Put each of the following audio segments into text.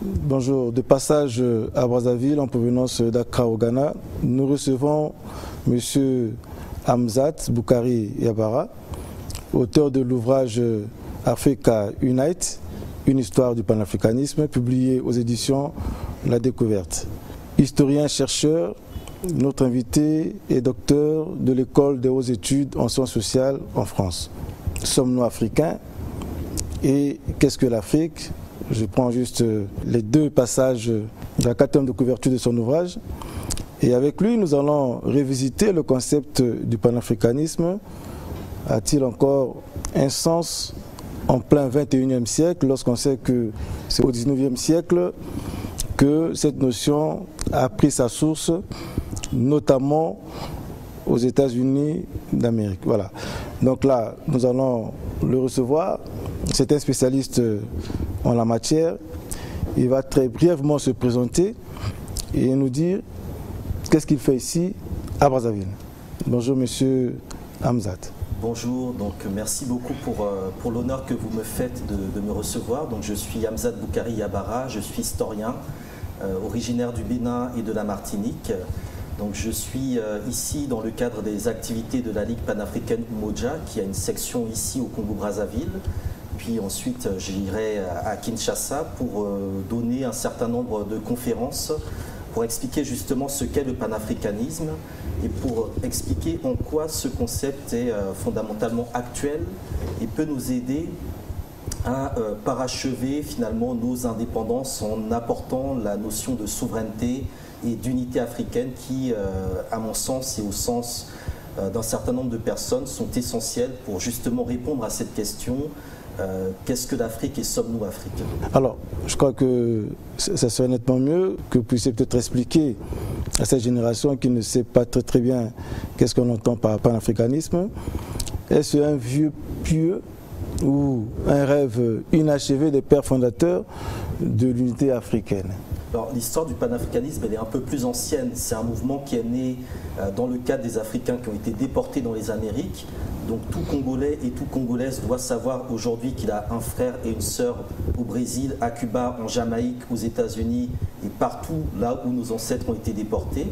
Bonjour, de passage à Brazzaville en provenance d'Accra au Ghana, nous recevons M. Hamzat Boukari Yabara, auteur de l'ouvrage Africa Unite, une histoire du panafricanisme, publié aux éditions La Découverte. Historien-chercheur, notre invité est docteur de l'école des hautes études en sciences sociales en France. Sommes-nous africains? Et qu'est-ce que l'Afrique? Je prends juste les deux passages de la quatrième de couverture de son ouvrage. Et avec lui, nous allons revisiter le concept du panafricanisme. A-t-il encore un sens en plein 21e siècle, lorsqu'on sait que c'est au 19e siècle que cette notion a pris sa source, notamment aux États-Unis d'Amérique. Voilà. Donc là, nous allons le recevoir. C'est un spécialiste en la matière. Il va très brièvement se présenter et nous dire qu'est-ce qu'il fait ici à Brazzaville. Bonjour Monsieur Hamzat. Bonjour, donc merci beaucoup pour l'honneur que vous me faites de me recevoir. Donc je suis Hamzat Boukari Yabara, je suis historien, originaire du Bénin et de la Martinique. Donc je suis ici dans le cadre des activités de la Ligue panafricaine Umoja, qui a une section ici au Congo-Brazzaville. Puis ensuite, j'irai à Kinshasa pour donner un certain nombre de conférences pour expliquer justement ce qu'est le panafricanisme et pour expliquer en quoi ce concept est fondamentalement actuel et peut nous aider à parachever finalement nos indépendances en apportant la notion de souveraineté et d'unité africaine qui, à mon sens et au sens d'un certain nombre de personnes, sont essentielles pour justement répondre à cette question. Qu'est-ce que l'Afrique et sommes-nous africains? Alors, je crois que ça serait nettement mieux que vous puissiez peut-être expliquer à cette génération qui ne sait pas très bien qu'est-ce qu'on entend par panafricanisme. Est-ce un vieux pieux ou un rêve inachevé des pères fondateurs de l'unité africaine? Alors, l'histoire du panafricanisme, elle est un peu plus ancienne. C'est un mouvement qui est né dans le cadre des Africains qui ont été déportés dans les Amériques. Donc tout Congolais et toute Congolaise doit savoir aujourd'hui qu'il a un frère et une sœur au Brésil, à Cuba, en Jamaïque, aux États-Unis et partout là où nos ancêtres ont été déportés.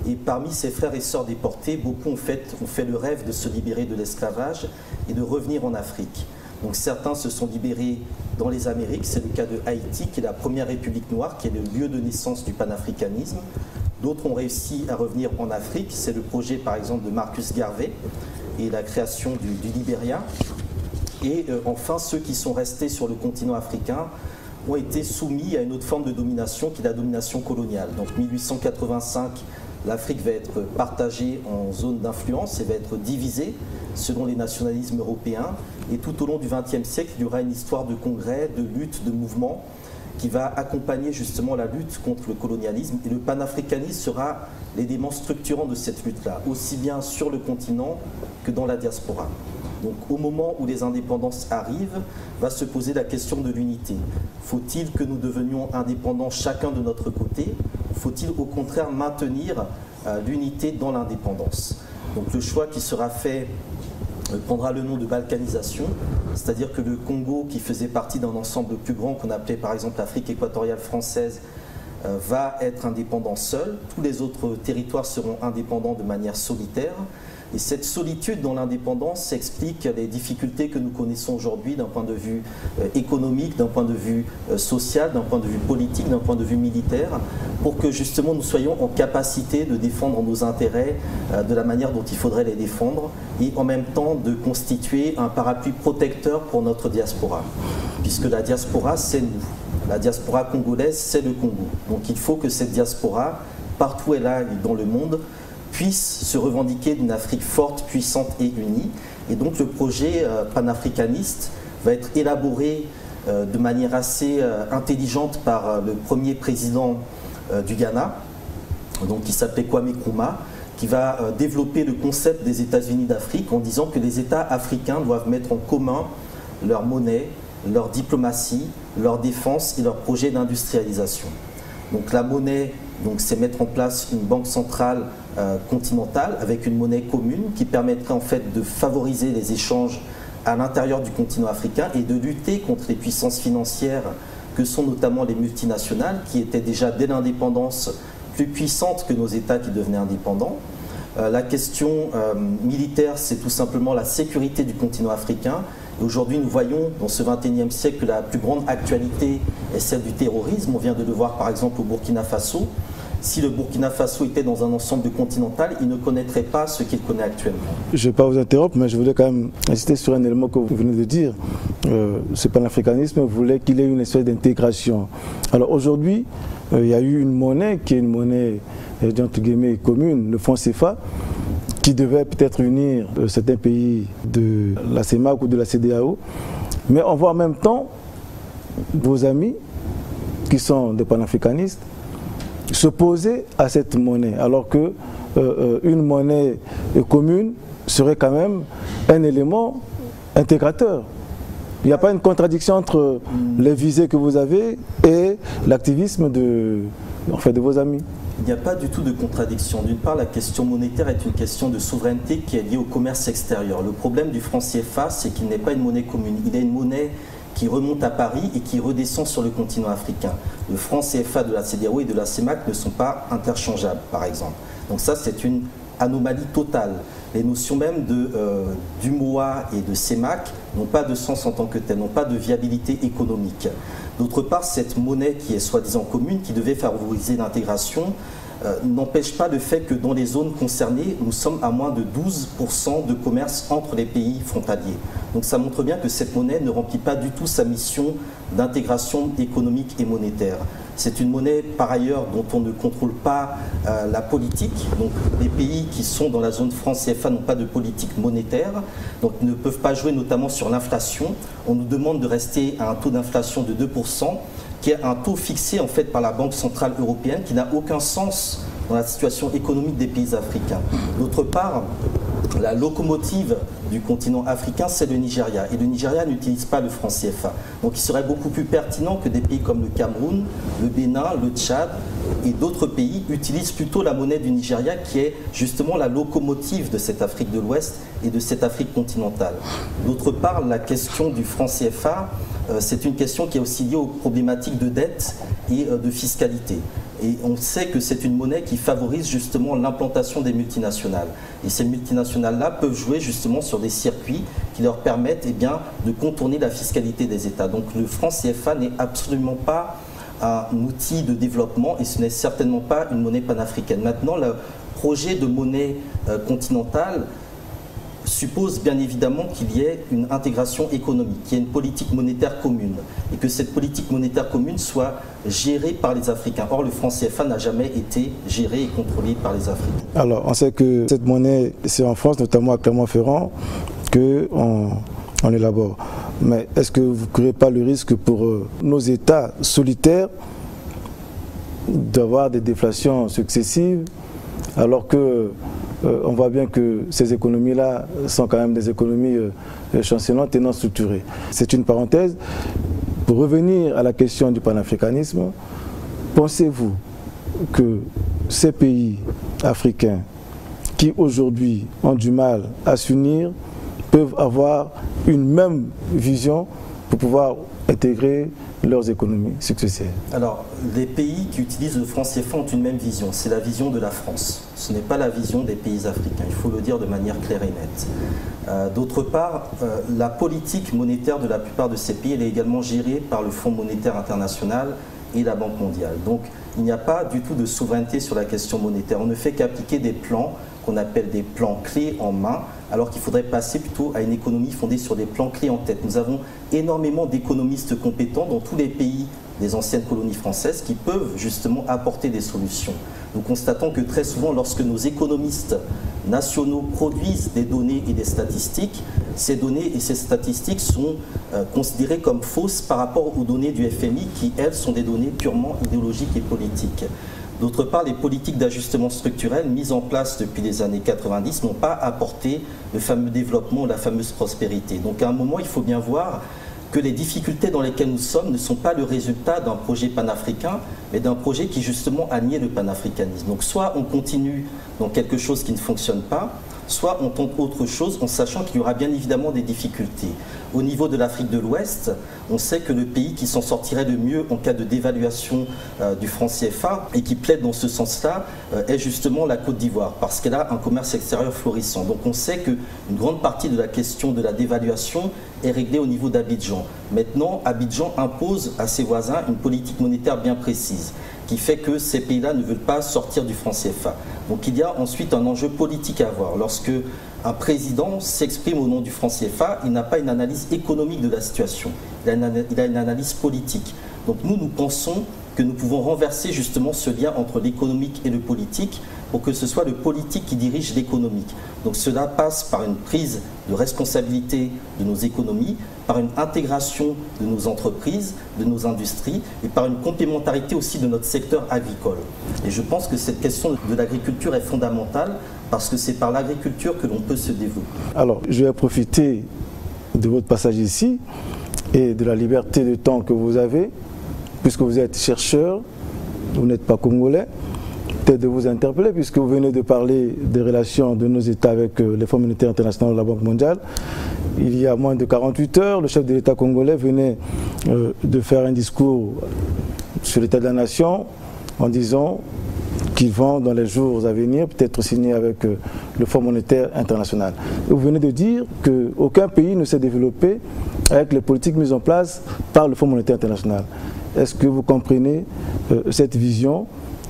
Et parmi ces frères et sœurs déportés, beaucoup ont fait le rêve de se libérer de l'esclavage et de revenir en Afrique. Donc certains se sont libérés dans les Amériques, c'est le cas de Haïti, qui est la première république noire, qui est le lieu de naissance du panafricanisme. D'autres ont réussi à revenir en Afrique, c'est le projet par exemple de Marcus Garvey et la création du Libéria. Et enfin, ceux qui sont restés sur le continent africain ont été soumis à une autre forme de domination qui est la domination coloniale. Donc 1885, l'Afrique va être partagée en zones d'influence et va être divisée selon les nationalismes européens. Et tout au long du XXe siècle, il y aura une histoire de congrès, de lutte, de mouvements qui va accompagner justement la lutte contre le colonialisme. Et le panafricanisme sera l'élément structurant de cette lutte-là, aussi bien sur le continent que dans la diaspora. Donc au moment où les indépendances arrivent, va se poser la question de l'unité. Faut-il que nous devenions indépendants chacun de notre côté? Faut-il au contraire maintenir l'unité dans l'indépendance? Donc le choix qui sera fait prendra le nom de balkanisation, c'est-à-dire que le Congo, qui faisait partie d'un ensemble plus grand qu'on appelait par exemple l'Afrique équatoriale française, va être indépendant seul. Tous les autres territoires seront indépendants de manière solitaire. Et cette solitude dans l'indépendance explique les difficultés que nous connaissons aujourd'hui d'un point de vue économique, d'un point de vue social, d'un point de vue politique, d'un point de vue militaire, pour que justement nous soyons en capacité de défendre nos intérêts de la manière dont il faudrait les défendre et en même temps de constituer un parapluie protecteur pour notre diaspora. Puisque la diaspora, c'est nous. La diaspora congolaise, c'est le Congo. Donc il faut que cette diaspora, partout où elle est dans le monde, puisse se revendiquer d'une Afrique forte, puissante et unie. Et donc le projet panafricaniste va être élaboré de manière assez intelligente par le premier président du Ghana, donc qui s'appelait Kwame Nkrumah, qui va développer le concept des États-Unis d'Afrique en disant que les États africains doivent mettre en commun leur monnaie, leur diplomatie, leur défense et leur projet d'industrialisation. Donc la monnaie, c'est mettre en place une banque centrale continentale avec une monnaie commune qui permettrait en fait de favoriser les échanges à l'intérieur du continent africain et de lutter contre les puissances financières que sont notamment les multinationales, qui étaient déjà dès l'indépendance plus puissantes que nos États qui devenaient indépendants. La question militaire, c'est tout simplement la sécurité du continent africain. Aujourd'hui, nous voyons dans ce XXIe siècle que la plus grande actualité est celle du terrorisme. On vient de le voir par exemple au Burkina Faso. Si le Burkina Faso était dans un ensemble continental, il ne connaîtrait pas ce qu'il connaît actuellement. Je ne vais pas vous interrompre, mais je voulais quand même insister sur un élément que vous venez de dire. Ce panafricanisme voulait qu'il y ait une espèce d'intégration. Alors aujourd'hui, il y a eu une monnaie qui est une monnaie entre guillemets commune, le franc CFA, qui devait peut-être unir certains pays de la CEMAC ou de la CEDEAO. Mais on voit en même temps vos amis, qui sont des panafricanistes, s'opposer à cette monnaie, alors que une monnaie commune serait quand même un élément intégrateur. Il n'y a pas une contradiction entre les visées que vous avez et l'activisme de vos amis. Il n'y a pas du tout de contradiction. D'une part, la question monétaire est une question de souveraineté qui est liée au commerce extérieur. Le problème du franc CFA, c'est qu'il n'est pas une monnaie commune. Il est une monnaie qui remonte à Paris et qui redescend sur le continent africain. Le franc CFA de la CEDEAO et de la CEMAC ne sont pas interchangeables, par exemple. Donc ça, c'est une anomalie totale. Les notions même d'UMOA et de CEMAC n'ont pas de sens en tant que telles, n'ont pas de viabilité économique. D'autre part, cette monnaie qui est soi-disant commune, qui devait favoriser l'intégration, n'empêche pas le fait que dans les zones concernées, nous sommes à moins de 12% de commerce entre les pays frontaliers. Donc ça montre bien que cette monnaie ne remplit pas du tout sa mission d'intégration économique et monétaire. C'est une monnaie, par ailleurs, dont on ne contrôle pas la politique. Donc les pays qui sont dans la zone franc CFA n'ont pas de politique monétaire, donc ne peuvent pas jouer notamment sur l'inflation. On nous demande de rester à un taux d'inflation de 2%, qui est un taux fixé en fait par la Banque centrale européenne, qui n'a aucun sens dans la situation économique des pays africains. D'autre part, la locomotive du continent africain, c'est le Nigeria. Et le Nigeria n'utilise pas le franc CFA. Donc il serait beaucoup plus pertinent que des pays comme le Cameroun, le Bénin, le Tchad et d'autres pays utilisent plutôt la monnaie du Nigeria, qui est justement la locomotive de cette Afrique de l'Ouest et de cette Afrique continentale. D'autre part, la question du franc CFA, c'est une question qui est aussi liée aux problématiques de dette et de fiscalité. Et on sait que c'est une monnaie qui favorise justement l'implantation des multinationales. Et ces multinationales-là peuvent jouer justement sur des circuits qui leur permettent de contourner la fiscalité des États. Donc le franc CFA n'est absolument pas un outil de développement et ce n'est certainement pas une monnaie panafricaine. Maintenant, le projet de monnaie continentale suppose bien évidemment qu'il y ait une intégration économique, qu'il y ait une politique monétaire commune et que cette politique monétaire commune soit gérée par les Africains. Or, le franc CFA n'a jamais été géré et contrôlé par les Africains. Alors, on sait que cette monnaie, c'est en France, notamment à Clermont-Ferrand, qu'on élabore. Mais est-ce que vous ne courez pas le risque pour nos États solitaires d'avoir des déflations successives alors que on voit bien que ces économies-là sont quand même des économies chancelantes et non structurées. C'est une parenthèse. Pour revenir à la question du panafricanisme, pensez-vous que ces pays africains qui aujourd'hui ont du mal à s'unir peuvent avoir une même vision pour pouvoir intégrer leurs économies successives? Alors, les pays qui utilisent le franc CFA ont une même vision, c'est la vision de la France. Ce n'est pas la vision des pays africains, il faut le dire de manière claire et nette. D'autre part, la politique monétaire de la plupart de ces pays, elle est également gérée par le Fonds monétaire international et la Banque mondiale. Donc, il n'y a pas du tout de souveraineté sur la question monétaire. On ne fait qu'appliquer des plans qu'on appelle des plans clés en main, alors qu'il faudrait passer plutôt à une économie fondée sur des plans clés en tête. Nous avons énormément d'économistes compétents dans tous les pays des anciennes colonies françaises qui peuvent justement apporter des solutions. Nous constatons que très souvent, lorsque nos économistes nationaux produisent des données et des statistiques, ces données et ces statistiques sont considérées comme fausses par rapport aux données du FMI qui, elles, sont des données purement idéologiques et politiques. D'autre part, les politiques d'ajustement structurel mises en place depuis les années 90 n'ont pas apporté le fameux développement, la fameuse prospérité. Donc à un moment, il faut bien voir que les difficultés dans lesquelles nous sommes ne sont pas le résultat d'un projet panafricain, mais d'un projet qui justement a nié le panafricanisme. Donc soit on continue dans quelque chose qui ne fonctionne pas, soit on tente autre chose en sachant qu'il y aura bien évidemment des difficultés. Au niveau de l'Afrique de l'Ouest, on sait que le pays qui s'en sortirait le mieux en cas de dévaluation du franc CFA et qui plaide dans ce sens-là est justement la Côte d'Ivoire, parce qu'elle a un commerce extérieur florissant. Donc on sait qu'une grande partie de la question de la dévaluation est réglée au niveau d'Abidjan. Maintenant, Abidjan impose à ses voisins une politique monétaire bien précise, qui fait que ces pays-là ne veulent pas sortir du franc CFA. Donc il y a ensuite un enjeu politique à avoir. Lorsque un président s'exprime au nom du franc CFA, il n'a pas une analyse économique de la situation, il a une analyse politique. Donc nous pensons que nous pouvons renverser justement ce lien entre l'économique et le politique pour que ce soit le politique qui dirige l'économique. Donc cela passe par une prise de responsabilité de nos économies, par une intégration de nos entreprises, de nos industries et par une complémentarité aussi de notre secteur agricole. Et je pense que cette question de l'agriculture est fondamentale parce que c'est par l'agriculture que l'on peut se développer. Alors, je vais profiter de votre passage ici et de la liberté de temps que vous avez, puisque vous êtes chercheur, vous n'êtes pas congolais, peut-être de vous interpeller, puisque vous venez de parler des relations de nos États avec les Fonds monétaires internationaux de la Banque mondiale. Il y a moins de 48 heures, le chef de l'État congolais venait de faire un discours sur l'état de la nation en disant qu'ils vont dans les jours à venir peut-être signer avec le Fonds monétaire international. Et vous venez de dire qu'aucun pays ne s'est développé avec les politiques mises en place par le Fonds monétaire international. Est-ce que vous comprenez cette vision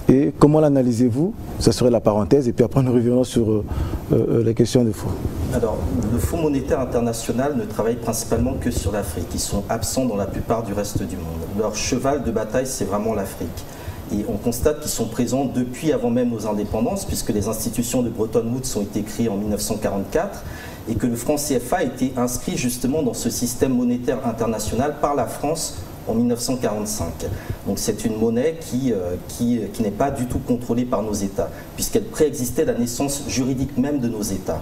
et comment l'analysez-vous? Ça serait la parenthèse et puis après nous reviendrons sur les questions de fond. Alors, le Fonds monétaire international ne travaille principalement que sur l'Afrique. Ils sont absents dans la plupart du reste du monde. Leur cheval de bataille, c'est vraiment l'Afrique. Et on constate qu'ils sont présents depuis avant même nos indépendances, puisque les institutions de Bretton Woods ont été créées en 1944 et que le franc CFA a été inscrit justement dans ce système monétaire international par la France en 1945. Donc c'est une monnaie qui n'est pas du tout contrôlée par nos États, puisqu'elle préexistait la naissance juridique même de nos États.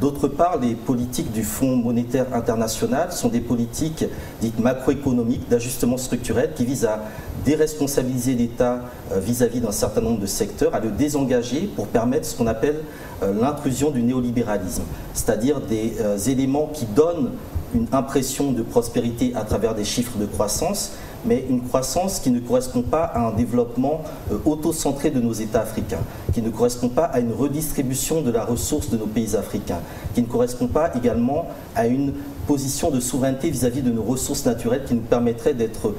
D'autre part, les politiques du Fonds monétaire international sont des politiques dites macroéconomiques d'ajustement structurel qui visent à déresponsabiliser l'État vis-à-vis d'un certain nombre de secteurs, à le désengager pour permettre ce qu'on appelle l'intrusion du néolibéralisme, c'est-à-dire des éléments qui donnent une impression de prospérité à travers des chiffres de croissance, mais une croissance qui ne correspond pas à un développement auto-centré de nos États africains, qui ne correspond pas à une redistribution de la ressource de nos pays africains, qui ne correspond pas également à une position de souveraineté vis-à-vis de nos ressources naturelles qui nous permettrait d'être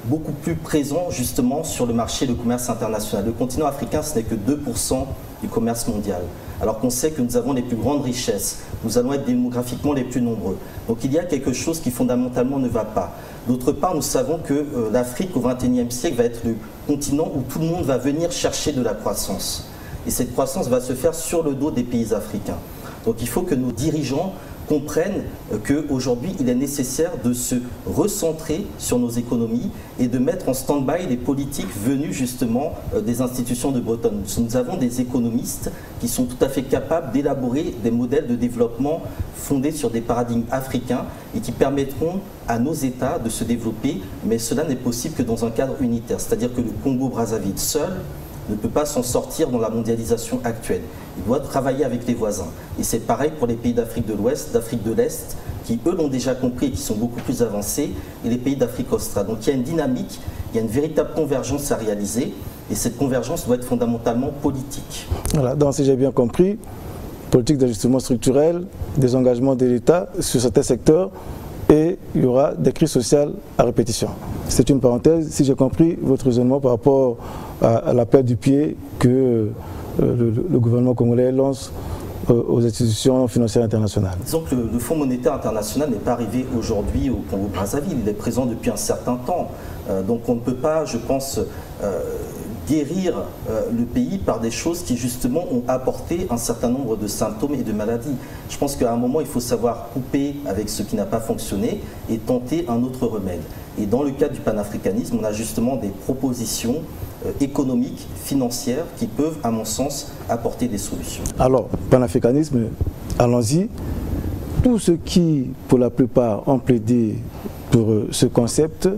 beaucoup plus présents justement sur le marché, le commerce international. Le continent africain, ce n'est que 2% du commerce mondial, alors qu'on sait que nous avons les plus grandes richesses, nous allons être démographiquement les plus nombreux. Donc il y a quelque chose qui fondamentalement ne va pas. D'autre part, nous savons que l'Afrique au XXIe siècle va être le continent où tout le monde va venir chercher de la croissance. Et cette croissance va se faire sur le dos des pays africains. Donc il faut que nos dirigeants comprennent qu'aujourd'hui, il est nécessaire de se recentrer sur nos économies et de mettre en stand-by les politiques venues justement des institutions de Bretton Woods. Nous avons des économistes qui sont tout à fait capables d'élaborer des modèles de développement fondés sur des paradigmes africains et qui permettront à nos États de se développer, mais cela n'est possible que dans un cadre unitaire. C'est-à-dire que le Congo-Brazzaville seul ne peut pas s'en sortir dans la mondialisation actuelle. Il doit travailler avec les voisins. Et c'est pareil pour les pays d'Afrique de l'Ouest, d'Afrique de l'Est, qui eux l'ont déjà compris et qui sont beaucoup plus avancés, et les pays d'Afrique australe. Donc il y a une dynamique, il y a une véritable convergence à réaliser, et cette convergence doit être fondamentalement politique. Voilà, donc si j'ai bien compris, politique d'ajustement structurel, des engagements de l'État sur certains secteurs, et il y aura des crises sociales à répétition. C'est une parenthèse, si j'ai compris votre raisonnement par rapport à l'appel du pied que le gouvernement congolais lance aux institutions financières internationales. Disons que le Fonds monétaire international n'est pas arrivé aujourd'hui au Congo-Brazzaville, il est présent depuis un certain temps. Donc on ne peut pas, je pense, guérir le pays par des choses qui justement ont apporté un certain nombre de symptômes et de maladies. Je pense qu'à un moment, il faut savoir couper avec ce qui n'a pas fonctionné et tenter un autre remède. Et dans le cadre du panafricanisme, on a justement des propositions économiques, financières, qui peuvent, à mon sens, apporter des solutions. Alors, panafricanisme, allons-y. Tous ceux qui, pour la plupart, ont plaidé pour ce concept,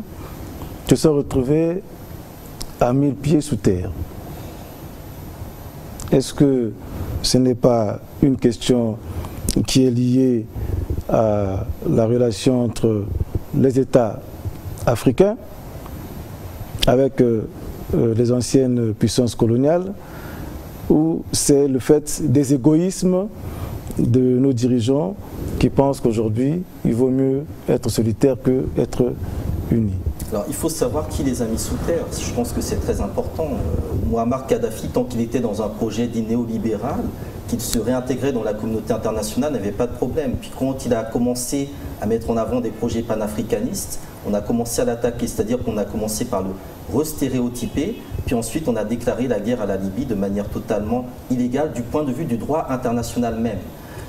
se sont retrouvés à 1000 pieds sous terre. Est-ce que ce n'est pas une question qui est liée à la relation entre les États africains avec les anciennes puissances coloniales, ou c'est le fait des égoïsmes de nos dirigeants qui pensent qu'aujourd'hui, il vaut mieux être solitaire qu'être unis. Alors, il faut savoir qui les a mis sous terre. Je pense que c'est très important. Mouammar Kadhafi, tant qu'il était dans un projet dit néolibéral, qu'il se réintégrait dans la communauté internationale, n'avait pas de problème. Puis quand il a commencé à mettre en avant des projets panafricanistes, on a commencé à l'attaquer, c'est-à-dire qu'on a commencé par le restéréotyper, puis ensuite on a déclaré la guerre à la Libye de manière totalement illégale du point de vue du droit international même.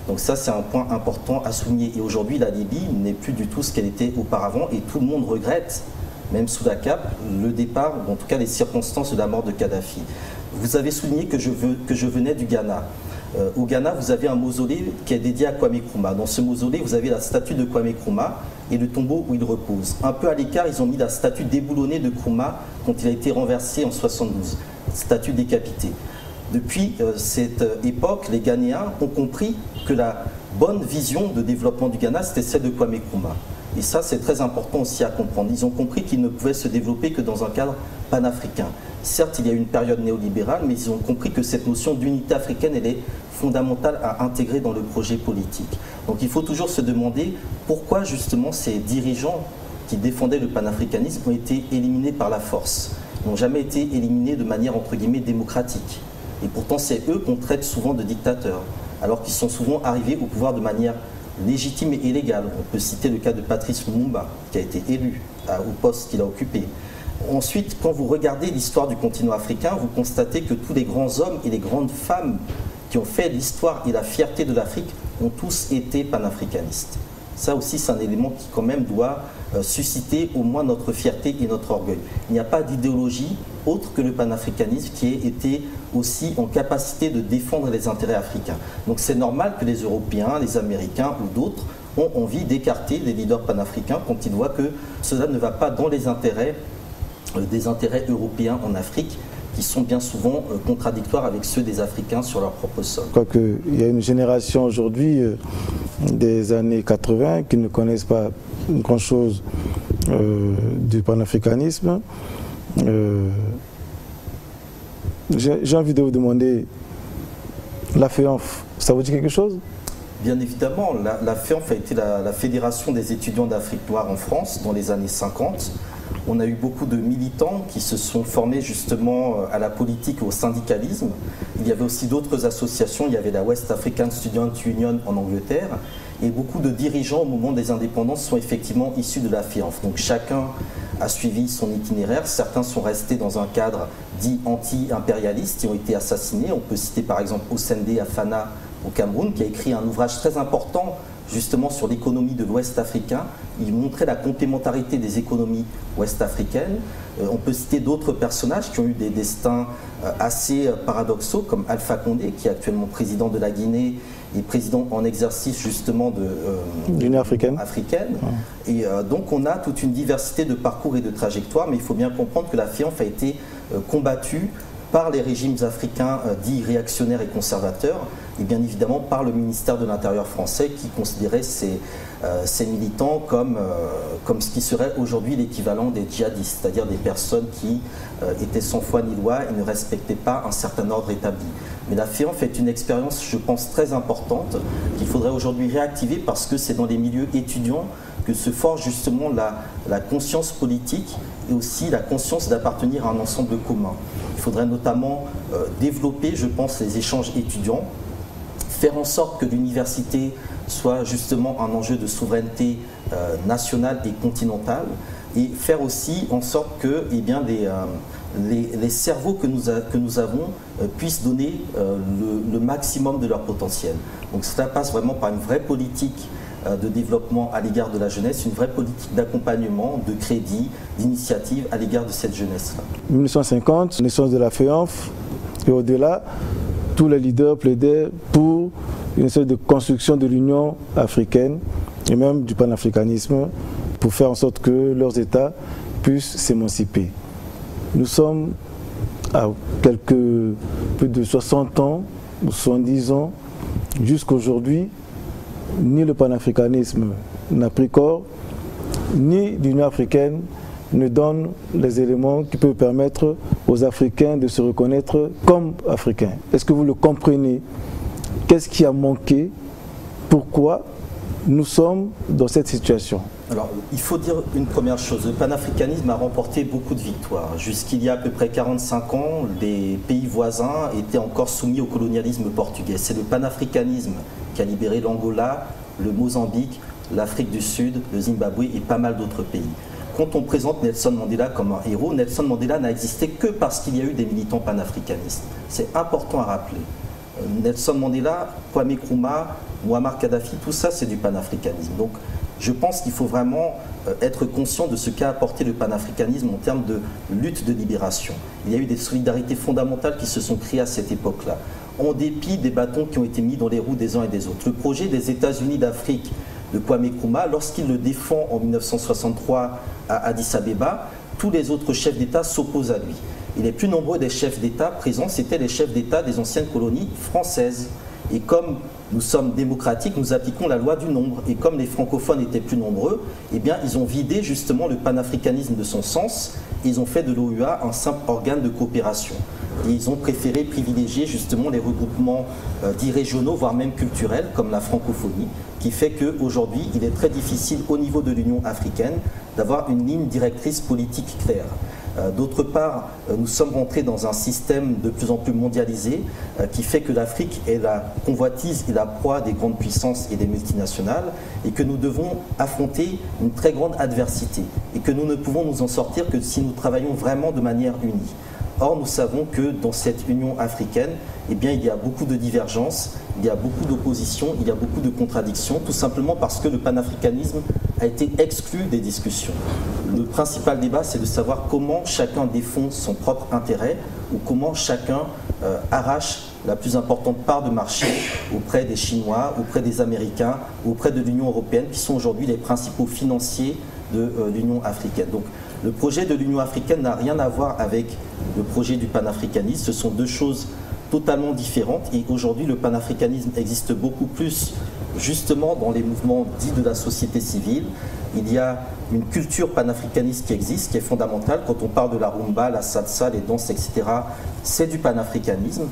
Donc ça, c'est un point important à souligner. Et aujourd'hui, la Libye n'est plus du tout ce qu'elle était auparavant, et tout le monde regrette, même sous la cape, le départ, ou en tout cas les circonstances de la mort de Kadhafi. Vous avez souligné que je venais du Ghana. Au Ghana, vous avez un mausolée qui est dédié à Kwame Nkrumah. Dans ce mausolée, vous avez la statue de Kwame Nkrumah et le tombeau où il repose. Un peu à l'écart, ils ont mis la statue déboulonnée de Nkrumah quand il a été renversé en 72, statue décapitée. Depuis cette époque, les Ghanéens ont compris que la bonne vision de développement du Ghana, c'était celle de Kwame Nkrumah. Et ça, c'est très important aussi à comprendre. Ils ont compris qu'ils ne pouvaient se développer que dans un cadre panafricain. Certes, il y a eu une période néolibérale, mais ils ont compris que cette notion d'unité africaine, elle est fondamentale à intégrer dans le projet politique. Donc il faut toujours se demander pourquoi justement ces dirigeants qui défendaient le panafricanisme ont été éliminés par la force, n'ont jamais été éliminés de manière entre guillemets démocratique. Et pourtant, c'est eux qu'on traite souvent de dictateurs, alors qu'ils sont souvent arrivés au pouvoir de manière légitime et illégale. On peut citer le cas de Patrice Lumumba, qui a été élu au poste qu'il a occupé. Ensuite, quand vous regardez l'histoire du continent africain, vous constatez que tous les grands hommes et les grandes femmes qui ont fait l'histoire et la fierté de l'Afrique ont tous été panafricanistes. Ça aussi, c'est un élément qui quand même doit susciter au moins notre fierté et notre orgueil. Il n'y a pas d'idéologie autre que le panafricanisme qui ait été aussi en capacité de défendre les intérêts africains. Donc c'est normal que les Européens, les Américains ou d'autres ont envie d'écarter les leaders panafricains quand ils voient que cela ne va pas dans les intérêts des intérêts européens en Afrique, qui sont bien souvent contradictoires avec ceux des Africains sur leur propre sol. Je crois qu'il y a une génération aujourd'hui des années 80 qui ne connaissent pas grand-chose du panafricanisme. J'ai envie de vous demander, la FEANF, ça vous dit quelque chose? Bien évidemment, la FEANF a été la Fédération des étudiants d'Afrique noire en France dans les années 50. On a eu beaucoup de militants qui se sont formés justement à la politique et au syndicalisme. Il y avait aussi d'autres associations, il y avait la West African Student Union en Angleterre, et beaucoup de dirigeants au moment des indépendances sont effectivement issus de la FEANF. Donc chacun a suivi son itinéraire, certains sont restés dans un cadre dit anti-impérialiste et ont été assassinés. On peut citer par exemple Osende Afana au Cameroun, qui a écrit un ouvrage très important justement sur l'économie de l'Ouest africain. Il montrait la complémentarité des économies ouest-africaines. On peut citer d'autres personnages qui ont eu des destins assez paradoxaux, comme Alpha Condé, qui est actuellement président de la Guinée et président en exercice justement de l'Union africaine. Et donc on a toute une diversité de parcours et de trajectoires, mais il faut bien comprendre que la FEANF a été combattue par les régimes africains dits réactionnaires et conservateurs, et bien évidemment par le ministère de l'Intérieur français qui considérait ces militants comme ce qui serait aujourd'hui l'équivalent des djihadistes, c'est-à-dire des personnes qui étaient sans foi ni loi et ne respectaient pas un certain ordre établi. Mais la FEANF est une expérience, je pense, très importante qu'il faudrait aujourd'hui réactiver parce que c'est dans les milieux étudiants que se forge justement la conscience politique et aussi la conscience d'appartenir à un ensemble commun. Il faudrait notamment développer, je pense, les échanges étudiants, faire en sorte que l'université soit justement un enjeu de souveraineté nationale et continentale, et faire aussi en sorte que les cerveaux que nous avons puissent donner le maximum de leur potentiel. Donc cela passe vraiment par une vraie politique de développement à l'égard de la jeunesse, une vraie politique d'accompagnement, de crédit, d'initiative à l'égard de cette jeunesse-là. 1950, naissance de la FEANF, et au-delà, tous les leaders plaidaient pour une sorte de construction de l'Union africaine et même du panafricanisme pour faire en sorte que leurs États puissent s'émanciper. Nous sommes à plus de 60 ans 70 ans, jusqu'à aujourd'hui, ni le panafricanisme n'a pris corps, ni l'Union africaine ne donne les éléments qui peuvent permettre aux Africains de se reconnaître comme Africains. Est-ce que vous le comprenez? Qu'est-ce qui a manqué? Pourquoi nous sommes dans cette situation? Alors, il faut dire une première chose, le panafricanisme a remporté beaucoup de victoires. Jusqu'il y a à peu près 45 ans, les pays voisins étaient encore soumis au colonialisme portugais. C'est le panafricanisme qui a libéré l'Angola, le Mozambique, l'Afrique du Sud, le Zimbabwe et pas mal d'autres pays. Quand on présente Nelson Mandela comme un héros, Nelson Mandela n'a existé que parce qu'il y a eu des militants panafricanistes. C'est important à rappeler. Nelson Mandela, Kwame Nkrumah, Muammar Kadhafi, tout ça c'est du panafricanisme. Donc je pense qu'il faut vraiment être conscient de ce qu'a apporté le panafricanisme en termes de lutte de libération. Il y a eu des solidarités fondamentales qui se sont créées à cette époque-là, en dépit des bâtons qui ont été mis dans les roues des uns et des autres. Le projet des États-Unis d'Afrique de Kwame Nkrumah, lorsqu'il le défend en 1963 à Addis Abeba, tous les autres chefs d'État s'opposent à lui. Et les plus nombreux des chefs d'État présents, c'étaient les chefs d'État des anciennes colonies françaises. Et comme nous sommes démocratiques, nous appliquons la loi du nombre. Et comme les francophones étaient plus nombreux, eh bien, ils ont vidé justement le panafricanisme de son sens. Et ils ont fait de l'OUA un simple organe de coopération. Et ils ont préféré privilégier justement les regroupements dits régionaux, voire même culturels, comme la francophonie, qui fait qu'aujourd'hui, il est très difficile au niveau de l'Union africaine d'avoir une ligne directrice politique claire. D'autre part, nous sommes rentrés dans un système de plus en plus mondialisé qui fait que l'Afrique est la convoitise et la proie des grandes puissances et des multinationales et que nous devons affronter une très grande adversité et que nous ne pouvons nous en sortir que si nous travaillons vraiment de manière unie. Or, nous savons que dans cette Union africaine, eh bien, il y a beaucoup de divergences, il y a beaucoup d'oppositions, il y a beaucoup de contradictions, tout simplement parce que le panafricanisme a été exclu des discussions. Le principal débat, c'est de savoir comment chacun défend son propre intérêt ou comment chacun arrache la plus importante part de marché auprès des Chinois, auprès des Américains, auprès de l'Union européenne, qui sont aujourd'hui les principaux financiers de l'Union africaine. Donc, le projet de l'Union africaine n'a rien à voir avec le projet du panafricanisme. Ce sont deux choses totalement différentes. Et aujourd'hui, le panafricanisme existe beaucoup plus justement dans les mouvements dits de la société civile. Il y a une culture panafricaniste qui existe, qui est fondamentale. Quand on parle de la rumba, la salsa, les danses, etc., c'est du panafricanisme.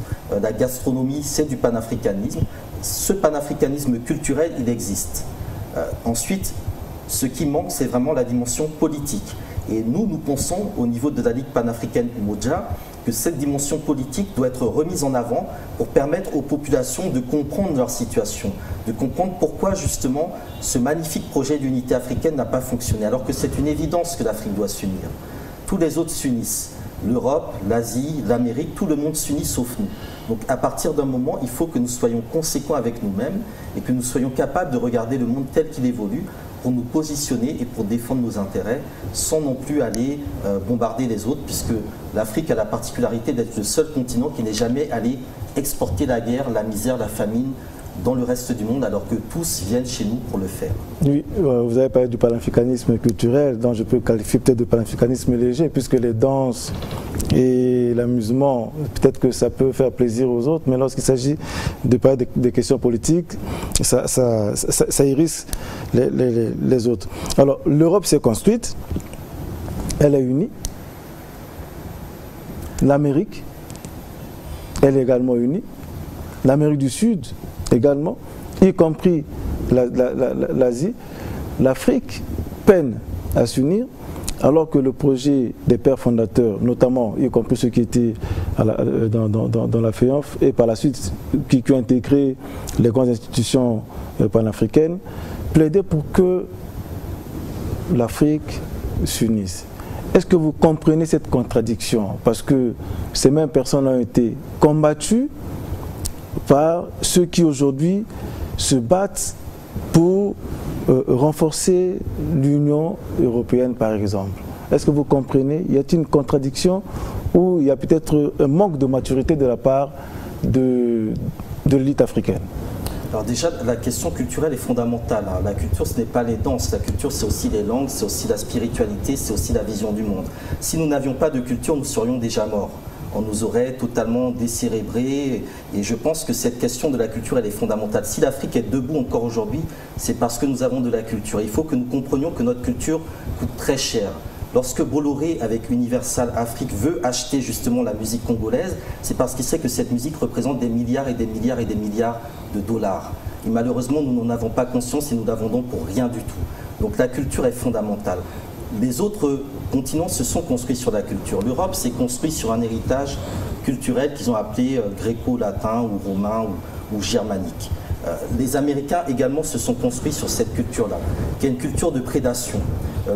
La gastronomie, c'est du panafricanisme. Ce panafricanisme culturel, il existe. Ensuite, ce qui manque, c'est vraiment la dimension politique. Et nous pensons, au niveau de la Ligue panafricaine Umoja, que cette dimension politique doit être remise en avant pour permettre aux populations de comprendre leur situation, de comprendre pourquoi justement ce magnifique projet d'unité africaine n'a pas fonctionné, alors que c'est une évidence que l'Afrique doit s'unir. Tous les autres s'unissent. L'Europe, l'Asie, l'Amérique, tout le monde s'unit sauf nous. Donc à partir d'un moment, il faut que nous soyons conséquents avec nous-mêmes et que nous soyons capables de regarder le monde tel qu'il évolue pour nous positionner et pour défendre nos intérêts sans non plus aller bombarder les autres, puisque l'Afrique a la particularité d'être le seul continent qui n'est jamais allé exporter la guerre, la misère, la famine dans le reste du monde, alors que tous viennent chez nous pour le faire. Oui, vous avez parlé du panafricanisme culturel, dont je peux qualifier peut-être de panafricanisme léger, puisque les danses et l'amusement, peut-être que ça peut faire plaisir aux autres, mais lorsqu'il s'agit de parler des questions politiques, ça hérisse les autres. Alors, l'Europe s'est construite, elle est unie. L'Amérique, elle est également unie. L'Amérique du Sud, également, y compris l'Asie. L'Afrique peine à s'unir, alors que le projet des pères fondateurs, notamment, y compris ceux qui étaient dans la FEANF, et par la suite qui ont intégré les grandes institutions panafricaines, plaidaient pour que l'Afrique s'unisse. Est-ce que vous comprenez cette contradiction? Parce que ces mêmes personnes ont été combattues par ceux qui aujourd'hui se battent pour renforcer l'Union européenne, par exemple. Est-ce que vous comprenez? Y a-t-il une contradiction ou il y a peut-être un manque de maturité de la part de l'élite africaine? Alors déjà, la question culturelle est fondamentale. La culture, ce n'est pas les danses. La culture, c'est aussi les langues, c'est aussi la spiritualité, c'est aussi la vision du monde. Si nous n'avions pas de culture, nous serions déjà morts. on nous aurait totalement décérébrés. Et je pense que cette question de la culture, elle est fondamentale. Si l'Afrique est debout encore aujourd'hui, c'est parce que nous avons de la culture. Il faut que nous comprenions que notre culture coûte très cher. Lorsque Bolloré, avec Universal Afrique, veut acheter justement la musique congolaise, c'est parce qu'il sait que cette musique représente des milliards et des milliards et des milliards de dollars. Et malheureusement, nous n'en avons pas conscience et nous l'avons donc pour rien du tout. Donc la culture est fondamentale. Les autres continents se sont construits sur la culture. L'Europe s'est construite sur un héritage culturel qu'ils ont appelé gréco-latin ou romain ou germanique. Les Américains également se sont construits sur cette culture-là, qui est une culture de prédation.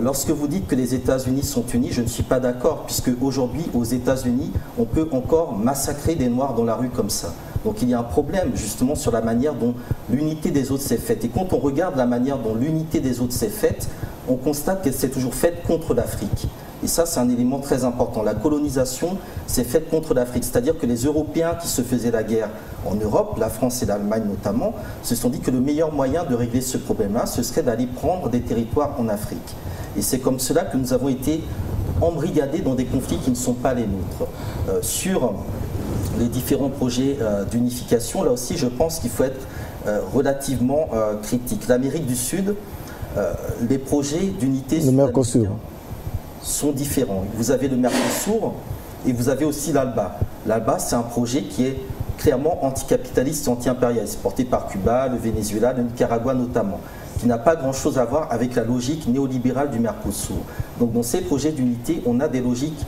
Lorsque vous dites que les États-Unis sont unis, je ne suis pas d'accord, puisque aujourd'hui, aux États-Unis, on peut encore massacrer des Noirs dans la rue comme ça. Donc il y a un problème justement sur la manière dont l'unité des autres s'est faite. Et quand on regarde la manière dont l'unité des autres s'est faite, on constate qu'elle s'est toujours faite contre l'Afrique. Et ça, c'est un élément très important. La colonisation s'est faite contre l'Afrique. C'est-à-dire que les Européens qui se faisaient la guerre en Europe, la France et l'Allemagne notamment, se sont dit que le meilleur moyen de régler ce problème-là, ce serait d'aller prendre des territoires en Afrique. Et c'est comme cela que nous avons été embrigadés dans des conflits qui ne sont pas les nôtres. Sur les différents projets d'unification, là aussi, je pense qu'il faut être relativement critique. L'Amérique du Sud, les projets d'unité sont différents. Vous avez le Mercosur et vous avez aussi l'ALBA. L'ALBA, c'est un projet qui est clairement anticapitaliste et anti-impérialiste, porté par Cuba, le Venezuela, le Nicaragua notamment, qui n'a pas grand-chose à voir avec la logique néolibérale du Mercosur. Donc dans ces projets d'unité, on a des logiques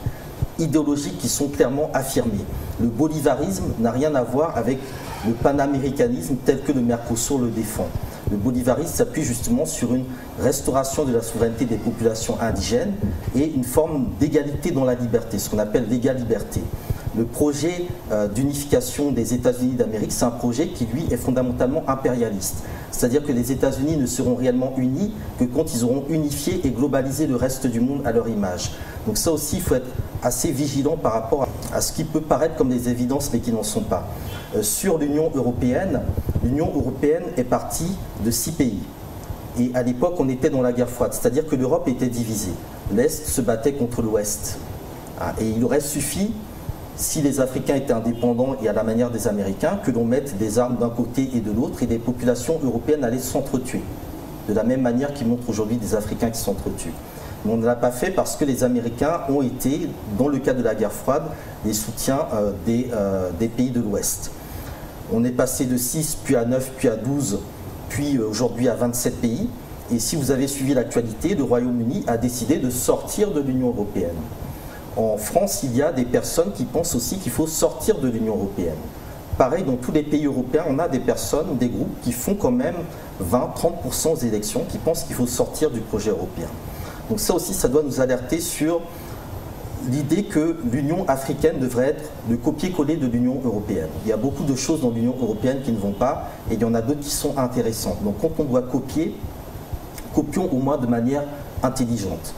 idéologiques qui sont clairement affirmées. Le bolivarisme n'a rien à voir avec le panaméricanisme tel que le Mercosur le défend. Le bolivarisme s'appuie justement sur une restauration de la souveraineté des populations indigènes et une forme d'égalité dans la liberté, ce qu'on appelle l'égalité. Le projet d'unification des États-Unis d'Amérique, c'est un projet qui, lui, est fondamentalement impérialiste. C'est-à-dire que les États-Unis ne seront réellement unis que quand ils auront unifié et globalisé le reste du monde à leur image. Donc ça aussi, il faut être assez vigilant par rapport à ce qui peut paraître comme des évidences, mais qui n'en sont pas. Sur l'Union européenne est partie de 6 pays. Et à l'époque, on était dans la guerre froide, c'est-à-dire que l'Europe était divisée. L'Est se battait contre l'Ouest. Et il aurait suffi, si les Africains étaient indépendants et à la manière des Américains, que l'on mette des armes d'un côté et de l'autre et les populations européennes allaient s'entretuer. De la même manière qu'ils montrent aujourd'hui des Africains qui s'entretuent. Mais on ne l'a pas fait parce que les Américains ont été, dans le cas de la guerre froide, les soutiens des pays de l'Ouest. On est passé de 6, puis à 9, puis à 12, puis aujourd'hui à 27 pays. Et si vous avez suivi l'actualité, le Royaume-Uni a décidé de sortir de l'Union européenne. En France, il y a des personnes qui pensent aussi qu'il faut sortir de l'Union européenne. Pareil, dans tous les pays européens, on a des personnes, des groupes qui font quand même 20-30% aux élections, qui pensent qu'il faut sortir du projet européen. Donc ça aussi, ça doit nous alerter sur l'idée que l'Union africaine devrait être le copier-coller de l'Union européenne. Il y a beaucoup de choses dans l'Union européenne qui ne vont pas, et il y en a d'autres qui sont intéressantes. Donc quand on doit copier, copions au moins de manière intelligente.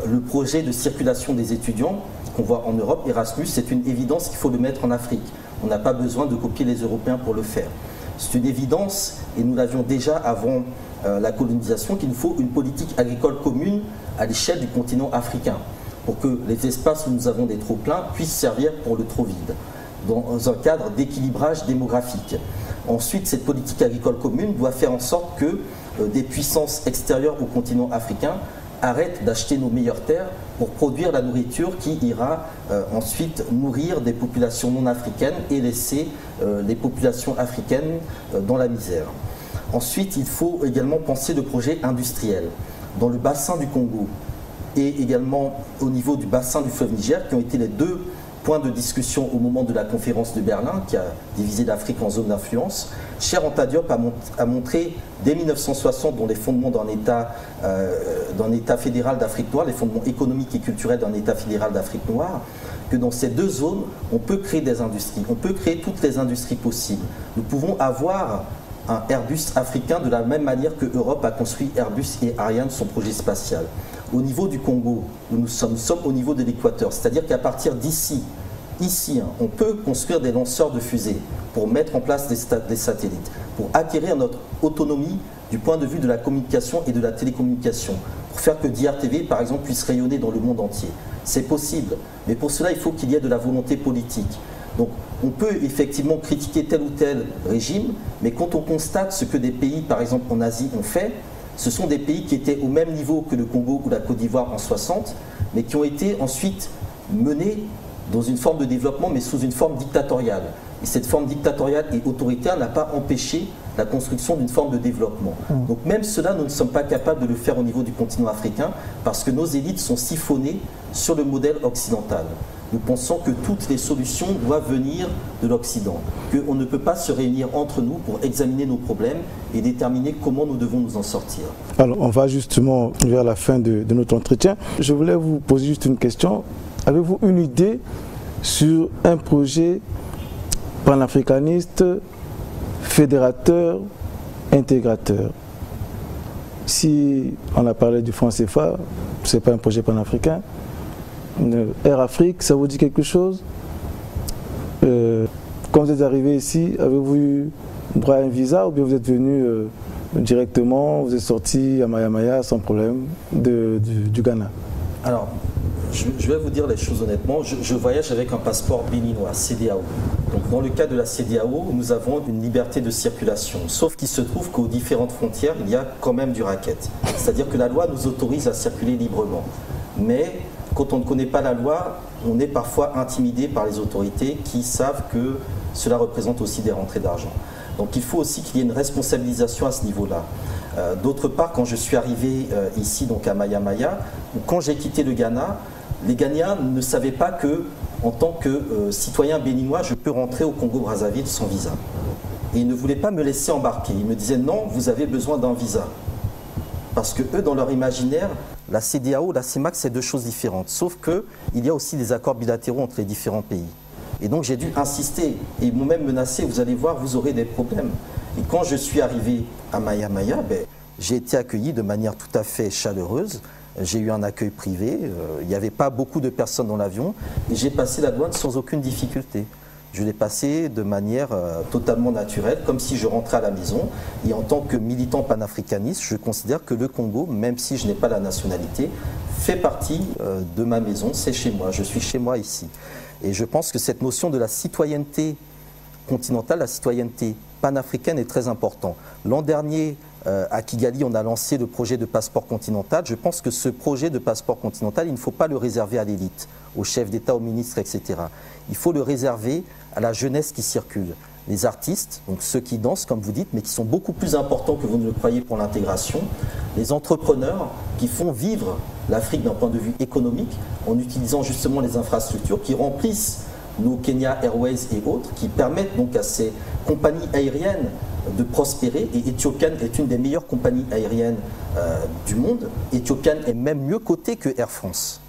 Le projet de circulation des étudiants qu'on voit en Europe, Erasmus, c'est une évidence qu'il faut le mettre en Afrique. On n'a pas besoin de copier les Européens pour le faire. C'est une évidence, et nous l'avions déjà avant la colonisation, qu'il nous faut une politique agricole commune à l'échelle du continent africain, pour que les espaces où nous avons des trop-pleins puissent servir pour le trop-vide, dans un cadre d'équilibrage démographique. Ensuite, cette politique agricole commune doit faire en sorte que des puissances extérieures au continent africain arrêtent d'acheter nos meilleures terres pour produire la nourriture qui ira ensuite nourrir des populations non africaines et laisser les populations africaines dans la misère. Ensuite, il faut également penser le projet industriel. Dans le bassin du Congo et également au niveau du bassin du fleuve Niger, qui ont été les deux points de discussion au moment de la conférence de Berlin, qui a divisé l'Afrique en zones d'influence, Cheikh Anta Diop a montré dès 1960, dans les fondements d'un État fédéral d'Afrique noire, les fondements économiques et culturels d'un État fédéral d'Afrique noire, que dans ces deux zones, on peut créer des industries, on peut créer toutes les industries possibles. Nous pouvons avoir un Airbus africain de la même manière que l'Europe a construit Airbus et Ariane, son projet spatial. Au niveau du Congo, où nous sommes au niveau de l'équateur, c'est-à-dire qu'à partir d'ici, on peut construire des lanceurs de fusées pour mettre en place des satellites, pour acquérir notre autonomie du point de vue de la communication et de la télécommunication, pour faire que DRTV, par exemple, puisse rayonner dans le monde entier. C'est possible. Mais pour cela, il faut qu'il y ait de la volonté politique. Donc, on peut effectivement critiquer tel ou tel régime, mais quand on constate ce que des pays, par exemple en Asie, ont fait, ce sont des pays qui étaient au même niveau que le Congo ou la Côte d'Ivoire en 60, mais qui ont été ensuite menés dans une forme de développement, mais sous une forme dictatoriale. Et cette forme dictatoriale et autoritaire n'a pas empêché la construction d'une forme de développement. Donc même cela, nous ne sommes pas capables de le faire au niveau du continent africain, parce que nos élites sont siphonnées sur le modèle occidental. Nous pensons que toutes les solutions doivent venir de l'Occident, qu'on ne peut pas se réunir entre nous pour examiner nos problèmes et déterminer comment nous devons nous en sortir. Alors, on va justement vers la fin de notre entretien. Je voulais vous poser juste une question. Avez-vous une idée sur un projet panafricaniste, fédérateur, intégrateur? Si on a parlé du franc CFA, ce n'est pas un projet panafricain. Air Afrique, ça vous dit quelque chose? Quand vous êtes arrivé ici, avez-vous eu droit à un visa ou bien vous êtes venu directement, vous êtes sorti à Maya sans problème du Ghana? Alors, je vais vous dire les choses honnêtement. Je voyage avec un passeport béninois, CEDEAO. Donc, dans le cas de la CEDEAO, nous avons une liberté de circulation. Sauf qu'il se trouve qu'aux différentes frontières, il y a quand même du racket. C'est-à-dire que la loi nous autorise à circuler librement. Mais quand on ne connaît pas la loi, on est parfois intimidé par les autorités qui savent que cela représente aussi des rentrées d'argent. Donc il faut aussi qu'il y ait une responsabilisation à ce niveau-là. D'autre part, quand je suis arrivé ici donc à Maya, ou quand j'ai quitté le Ghana, les Ghanéens ne savaient pas que, en tant que citoyen béninois, je peux rentrer au Congo-Brazzaville sans visa. Et ils ne voulaient pas me laisser embarquer. Ils me disaient non, vous avez besoin d'un visa. Parce que eux, dans leur imaginaire, la CEDEAO, la CEMAC, c'est deux choses différentes. Sauf qu'il y a aussi des accords bilatéraux entre les différents pays. Et donc j'ai dû insister. Et ils m'ont même menacé, vous allez voir, vous aurez des problèmes. Et quand je suis arrivé à Maya, j'ai été accueilli de manière tout à fait chaleureuse. J'ai eu un accueil privé. Il n'y avait pas beaucoup de personnes dans l'avion. Et j'ai passé la douane sans aucune difficulté. Je l'ai passé de manière totalement naturelle, comme si je rentrais à la maison. Et en tant que militant panafricaniste, je considère que le Congo, même si je n'ai pas la nationalité, fait partie de ma maison, c'est chez moi, je suis chez moi ici. Et je pense que cette notion de la citoyenneté continentale, la citoyenneté panafricaine est très importante. L'an dernier, à Kigali, on a lancé le projet de passeport continental. Je pense que ce projet de passeport continental, il ne faut pas le réserver à l'élite, aux chefs d'État, aux ministres, etc. Il faut le réserver à la jeunesse qui circule. Les artistes, donc ceux qui dansent, comme vous dites, mais qui sont beaucoup plus importants que vous ne le croyez pour l'intégration. Les entrepreneurs qui font vivre l'Afrique d'un point de vue économique en utilisant justement les infrastructures qui remplissent nos Kenya Airways et autres, qui permettent donc à ces compagnies aériennes de prospérer. Et Ethiopian est une des meilleures compagnies aériennes du monde. Ethiopian est même mieux cotée que Air France.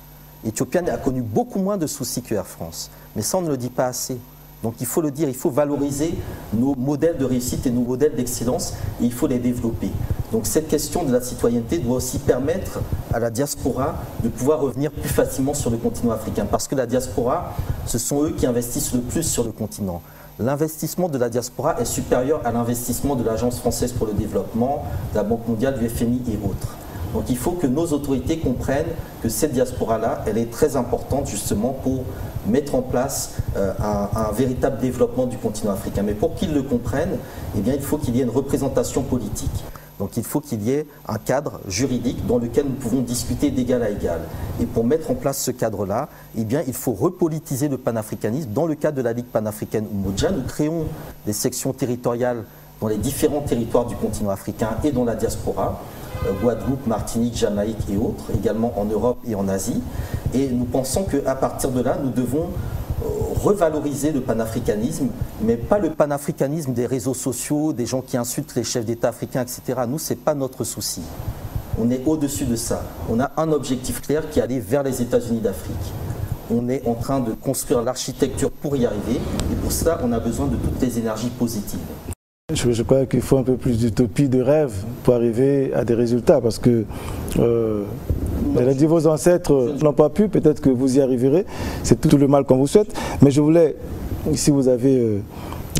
Ethiopian a connu beaucoup moins de soucis que Air France. Mais ça, on ne le dit pas assez. Donc il faut le dire, il faut valoriser nos modèles de réussite et nos modèles d'excellence et il faut les développer. Donc cette question de la citoyenneté doit aussi permettre à la diaspora de pouvoir revenir plus facilement sur le continent africain. Parce que la diaspora, ce sont eux qui investissent le plus sur le continent. L'investissement de la diaspora est supérieur à l'investissement de l'Agence française pour le développement, de la Banque mondiale, du FMI et autres. Donc il faut que nos autorités comprennent que cette diaspora-là, elle est très importante justement pour mettre en place un véritable développement du continent africain. Mais pour qu'ils le comprennent, eh bien, il faut qu'il y ait une représentation politique. Donc il faut qu'il y ait un cadre juridique dans lequel nous pouvons discuter d'égal à égal. Et pour mettre en place ce cadre-là, eh bien, il faut repolitiser le panafricanisme. Dans le cadre de la Ligue panafricaine Umoja, nous créons des sections territoriales dans les différents territoires du continent africain et dans la diaspora. Guadeloupe, Martinique, Jamaïque et autres, également en Europe et en Asie. Et nous pensons qu'à partir de là, nous devons revaloriser le panafricanisme, mais pas le panafricanisme des réseaux sociaux, des gens qui insultent les chefs d'État africains, etc. Nous, ce n'est pas notre souci. On est au-dessus de ça. On a un objectif clair qui est aller vers les États-Unis d'Afrique. On est en train de construire l'architecture pour y arriver, et pour cela, on a besoin de toutes les énergies positives. Je crois qu'il faut un peu plus d'utopie, de rêve pour arriver à des résultats parce que elle a dit vos ancêtres n'ont pas pu, peut-être que vous y arriverez, c'est tout le mal qu'on vous souhaite. Mais je voulais, si vous avez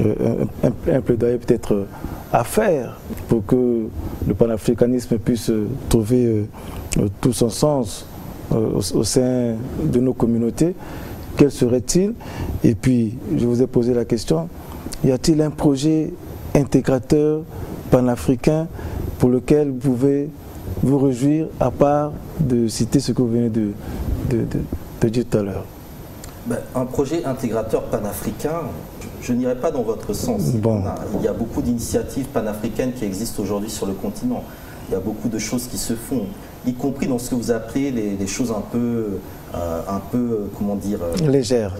un plaidoyer peut-être à faire pour que le panafricanisme puisse trouver tout son sens au sein de nos communautés, quel serait-il? Et puis, je vous ai posé la question, y a-t-il un projet intégrateur panafricain pour lequel vous pouvez vous réjouir, à part de citer ce que vous venez de dire tout à l'heure? Un projet intégrateur panafricain, je n'irai pas dans votre sens. Bon. Il y a beaucoup d'initiatives panafricaines qui existent aujourd'hui sur le continent. Il y a beaucoup de choses qui se font, y compris dans ce que vous appelez les choses un peu comment dire, légères.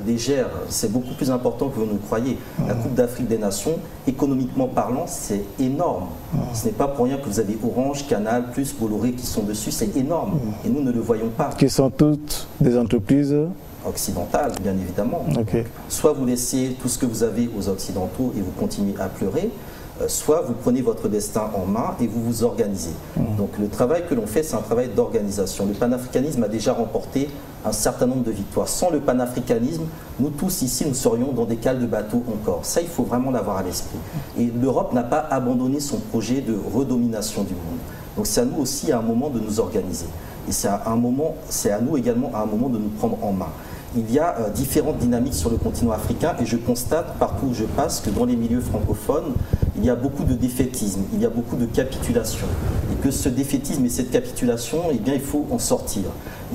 C'est beaucoup plus important que vous ne le croyez. La Coupe d'Afrique des Nations, économiquement parlant, c'est énorme. Ce n'est pas pour rien que vous avez Orange, Canal, plus Bolloré qui sont dessus, c'est énorme. Et nous ne le voyons pas. Qui sont toutes des entreprises occidentales, bien évidemment. Okay. Soit vous laissez tout ce que vous avez aux Occidentaux et vous continuez à pleurer, soit vous prenez votre destin en main et vous vous organisez. Donc le travail que l'on fait, c'est un travail d'organisation. Le panafricanisme a déjà remporté un certain nombre de victoires. Sans le panafricanisme, nous tous ici, nous serions dans des cales de bateau encore. Ça, il faut vraiment l'avoir à l'esprit. Et l'Europe n'a pas abandonné son projet de redomination du monde. Donc c'est à nous aussi à un moment de nous organiser. Et c'est à nous également à un moment de nous prendre en main. Il y a différentes dynamiques sur le continent africain et je constate partout où je passe que dans les milieux francophones, il y a beaucoup de défaitisme, il y a beaucoup de capitulation. Et que ce défaitisme et cette capitulation, eh bien, il faut en sortir.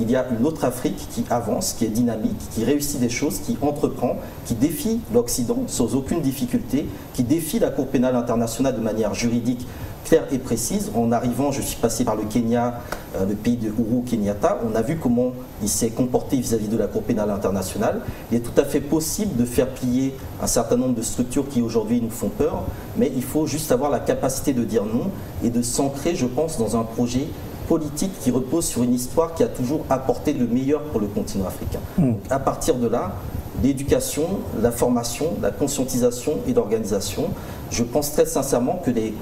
Il y a une autre Afrique qui avance, qui est dynamique, qui réussit des choses, qui entreprend, qui défie l'Occident sans aucune difficulté, qui défie la Cour pénale internationale de manière juridique claire et précise. En arrivant, je suis passé par le Kenya, le pays de Uhuru Kenyatta. On a vu comment il s'est comporté vis-à-vis de la Cour pénale internationale. Il est tout à fait possible de faire plier un certain nombre de structures qui aujourd'hui nous font peur, mais il faut juste avoir la capacité de dire non et de s'ancrer, je pense, dans un projet politique qui repose sur une histoire qui a toujours apporté le meilleur pour le continent africain. Donc, à partir de là, l'éducation, la formation, la conscientisation et l'organisation, je pense très sincèrement que les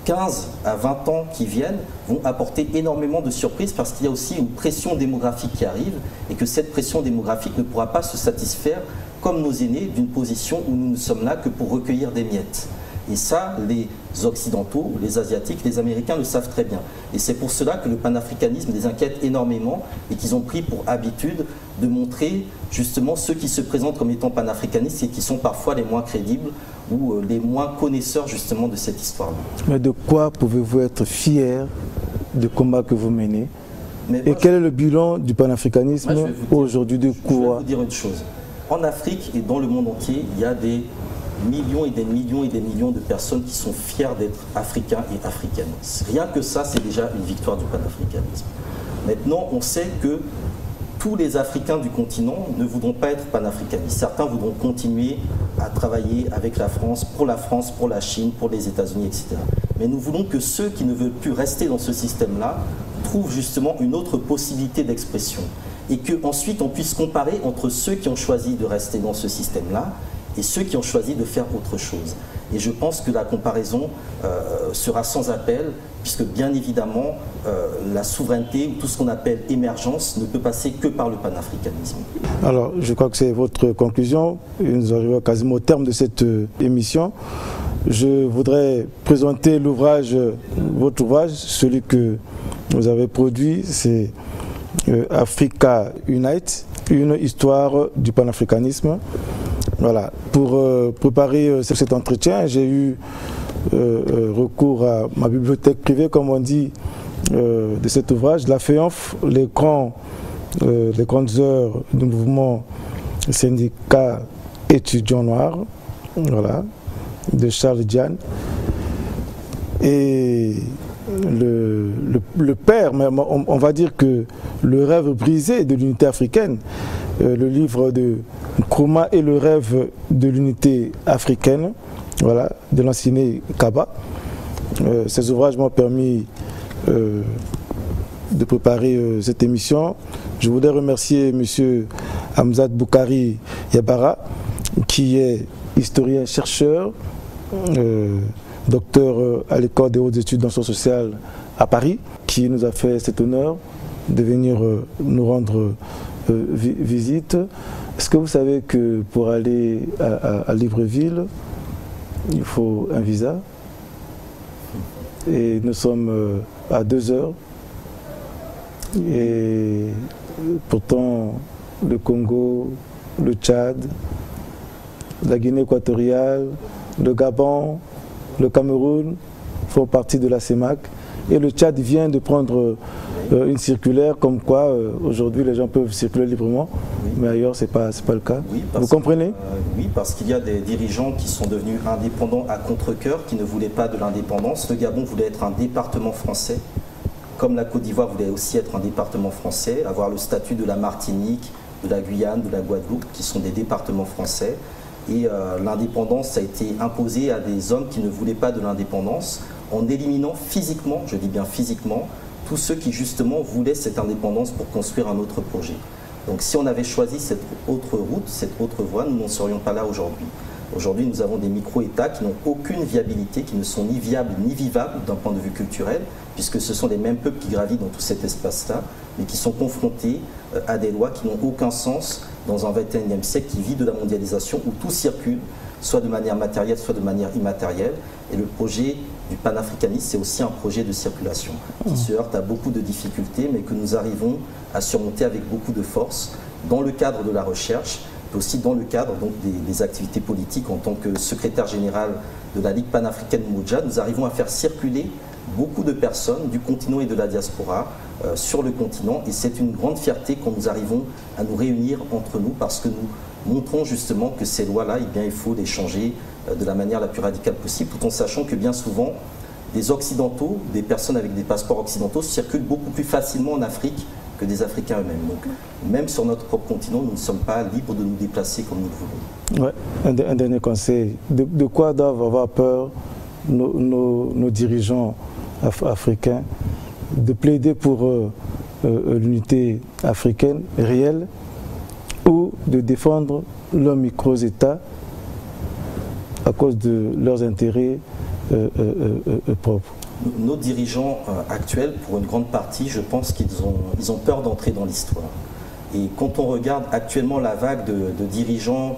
15 à 20 ans qui viennent vont apporter énormément de surprises parce qu'il y a aussi une pression démographique qui arrive et que cette pression démographique ne pourra pas se satisfaire comme nos aînés d'une position où nous ne sommes là que pour recueillir des miettes. Et ça, les Occidentaux, les Asiatiques, les Américains le savent très bien. Et c'est pour cela que le panafricanisme les inquiète énormément et qu'ils ont pris pour habitude de montrer justement ceux qui se présentent comme étant panafricanistes et qui sont parfois les moins crédibles ou les moins connaisseurs justement de cette histoire-là. Mais de quoi pouvez-vous être fier du combat que vous menez? Et quel est le bilan du panafricanisme aujourd'hui de quoi? Je vais vous dire une chose. En Afrique et dans le monde entier, il y a des millions et des millions et des millions de personnes qui sont fiers d'être africains et africaines. Rien que ça, c'est déjà une victoire du panafricanisme. Maintenant, on sait que tous les Africains du continent ne voudront pas être panafricanistes. Certains voudront continuer à travailler avec la France, pour la Chine, pour les États-Unis, etc. Mais nous voulons que ceux qui ne veulent plus rester dans ce système-là trouvent justement une autre possibilité d'expression. Et qu'ensuite on puisse comparer entre ceux qui ont choisi de rester dans ce système-là et ceux qui ont choisi de faire autre chose. Et je pense que la comparaison sera sans appel, puisque bien évidemment, la souveraineté, ou tout ce qu'on appelle émergence, ne peut passer que par le panafricanisme. Alors, je crois que c'est votre conclusion. Nous arrivons quasiment au terme de cette émission. Je voudrais présenter votre ouvrage, celui que vous avez produit, c'est Africa Unite, une histoire du panafricanisme. Voilà. Pour préparer cet entretien, j'ai eu recours à ma bibliothèque privée, comme on dit, de cet ouvrage, La Féanf, les grandes heures du mouvement syndicat étudiant noir, voilà, de Charles Diane. Et le père, on va dire que le rêve brisé de l'unité africaine, le livre de Nkrumah et le rêve de l'unité africaine, voilà, de l'enseigné Kaba. Ces ouvrages m'ont permis de préparer cette émission. Je voudrais remercier M. Hamzat Boukari Yabara, qui est historien-chercheur, docteur à l'école des hautes études en sciences sociales à Paris, qui nous a fait cet honneur de venir nous rendre visite. Est-ce que vous savez que pour aller à Libreville, il faut un visa? Et nous sommes à 2 heures. Et Pourtant, le Congo, le Tchad, la Guinée équatoriale, le Gabon, le Cameroun font partie de la CEMAC. Et le Tchad vient de prendre une circulaire comme quoi aujourd'hui les gens peuvent circuler librement, mais ailleurs ce n'est pas le cas. Oui, vous comprenez? Oui, parce qu'il y a des dirigeants qui sont devenus indépendants à contre-cœur, qui ne voulaient pas de l'indépendance. Le Gabon voulait être un département français, comme la Côte d'Ivoire voulait aussi être un département français, avoir le statut de la Martinique, de la Guyane, de la Guadeloupe, qui sont des départements français. Et l'indépendance a été imposée à des hommes qui ne voulaient pas de l'indépendance, en éliminant physiquement, je dis bien physiquement, tous ceux qui justement voulaient cette indépendance pour construire un autre projet. Donc si on avait choisi cette autre route, cette autre voie, nous n'en serions pas là aujourd'hui. Aujourd'hui, nous avons des micro-États qui n'ont aucune viabilité, qui ne sont ni viables ni vivables d'un point de vue culturel, puisque ce sont les mêmes peuples qui gravitent dans tout cet espace-là, mais qui sont confrontés à des lois qui n'ont aucun sens dans un 21e siècle qui vit de la mondialisation, où tout circule, soit de manière matérielle, soit de manière immatérielle. Et le projet du panafricanisme, c'est aussi un projet de circulation qui se heurte à beaucoup de difficultés, mais que nous arrivons à surmonter avec beaucoup de force dans le cadre de la recherche, mais aussi dans le cadre donc, des activités politiques. En tant que secrétaire général de la Ligue panafricaine Moudja, nous arrivons à faire circuler beaucoup de personnes du continent et de la diaspora sur le continent, et c'est une grande fierté quand nous arrivons à nous réunir entre nous, parce que nous montrons justement que ces lois-là, eh bien, il faut les changer de la manière la plus radicale possible, tout en sachant que bien souvent, des Occidentaux, des personnes avec des passeports occidentaux circulent beaucoup plus facilement en Afrique que des Africains eux-mêmes. Donc, même sur notre propre continent, nous ne sommes pas libres de nous déplacer comme nous le voulons. Ouais, un dernier conseil. De quoi doivent avoir peur nos dirigeants africains? De plaider pour l'unité africaine réelle ou de défendre leurs micro-États à cause de leurs intérêts propres? Nos dirigeants actuels, pour une grande partie, je pense qu'ils ont peur d'entrer dans l'histoire. Et quand on regarde actuellement la vague de dirigeants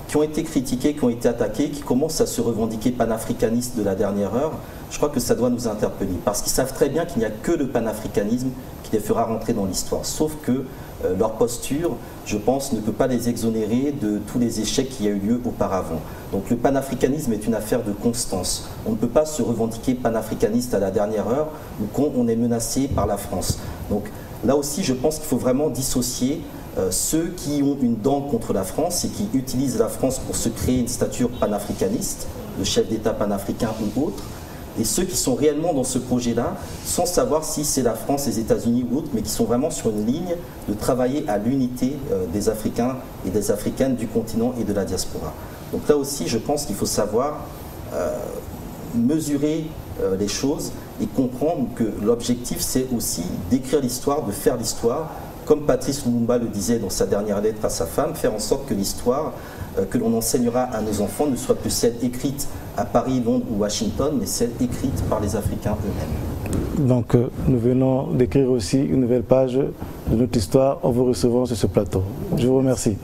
qui ont été critiqués, qui ont été attaqués, qui commencent à se revendiquer panafricanistes de la dernière heure, je crois que ça doit nous interpeller. Parce qu'ils savent très bien qu'il n'y a que le panafricanisme qui les fera rentrer dans l'histoire. Sauf que leur posture, je pense, ne peut pas les exonérer de tous les échecs qui y a eu lieu auparavant. Donc le panafricanisme est une affaire de constance. On ne peut pas se revendiquer panafricaniste à la dernière heure ou quand on est menacé par la France. Donc là aussi, je pense qu'il faut vraiment dissocier ceux qui ont une dent contre la France et qui utilisent la France pour se créer une stature panafricaniste, de chef d'État panafricain ou autre, et ceux qui sont réellement dans ce projet-là, sans savoir si c'est la France, les États-Unis ou autre, mais qui sont vraiment sur une ligne de travailler à l'unité des Africains et des Africaines du continent et de la diaspora. Donc là aussi, je pense qu'il faut savoir mesurer les choses et comprendre que l'objectif, c'est aussi d'écrire l'histoire, de faire l'histoire, comme Patrice Lumumba le disait dans sa dernière lettre à sa femme, faire en sorte que l'histoire que l'on enseignera à nos enfants ne soit plus celle écrite à Paris, Londres ou Washington, mais celle écrite par les Africains eux-mêmes. Donc nous venons d'écrire aussi une nouvelle page de notre histoire en vous recevant sur ce plateau. Je vous remercie.